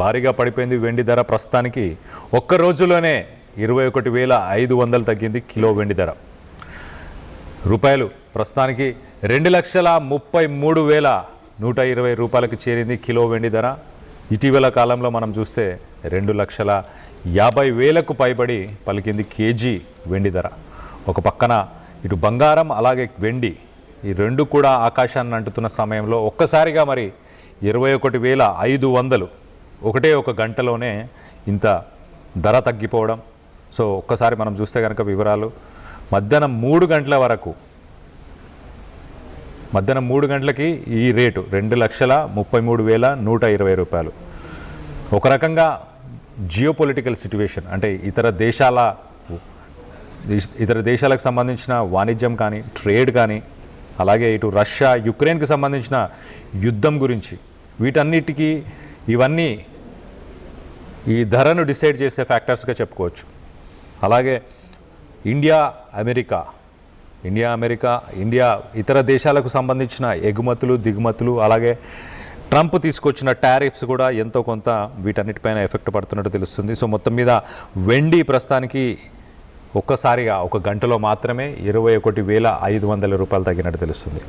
భారీగా పడిపోయింది వెండి ధర. ప్రస్తుతానికి ఒక్క రోజులోనే 21,500 తగ్గింది కిలో వెండి ధర. రూపాయలు ప్రస్తుతానికి 2,33,120 రూపాయలకు చేరింది కిలో వెండి ధర. ఇటీవల కాలంలో మనం చూస్తే 2,50,000కు పైబడి పలికింది కేజీ వెండి ధర. ఒక పక్కన ఇటు బంగారం అలాగే వెండి ఈ రెండు కూడా ఆకాశాన్ని అంటుతున్న సమయంలో ఒక్కసారిగా మరి 21,500 ఒకటే ఒక గంటలోనే ఇంత ధర తగ్గిపోవడం. సో ఒక్కసారి మనం చూస్తే కనుక వివరాలు మధ్యాహ్నం 3 గంటలకి ఈ రేటు 2,33,120 రూపాయలు. ఒక రకంగా జియోపొలిటికల్ సిట్యువేషన్ అంటే ఇతర దేశాలకు సంబంధించిన వాణిజ్యం కానీ ట్రేడ్ కానీ అలాగే ఇటు రష్యా యుక్రెయిన్కి సంబంధించిన యుద్ధం గురించి వీటన్నిటికీ ఇవన్నీ ఈ ధరను డిసైడ్ చేసే ఫ్యాక్టర్స్గా చెప్పుకోవచ్చు. అలాగే ఇండియా ఇతర దేశాలకు సంబంధించిన ఎగుమతులు దిగుమతులు అలాగే ట్రంప్ తీసుకొచ్చిన టారిఫ్స్ కూడా ఎంతో కొంత వీటన్నిటిపైన ఎఫెక్ట్ పడుతున్నట్టు తెలుస్తుంది. సో మొత్తం మీద వెండి ప్రస్తుతానికి ఒక్కసారిగా ఒక గంటలో మాత్రమే 21,500 రూపాయలు తగ్గినట్టు తెలుస్తుంది.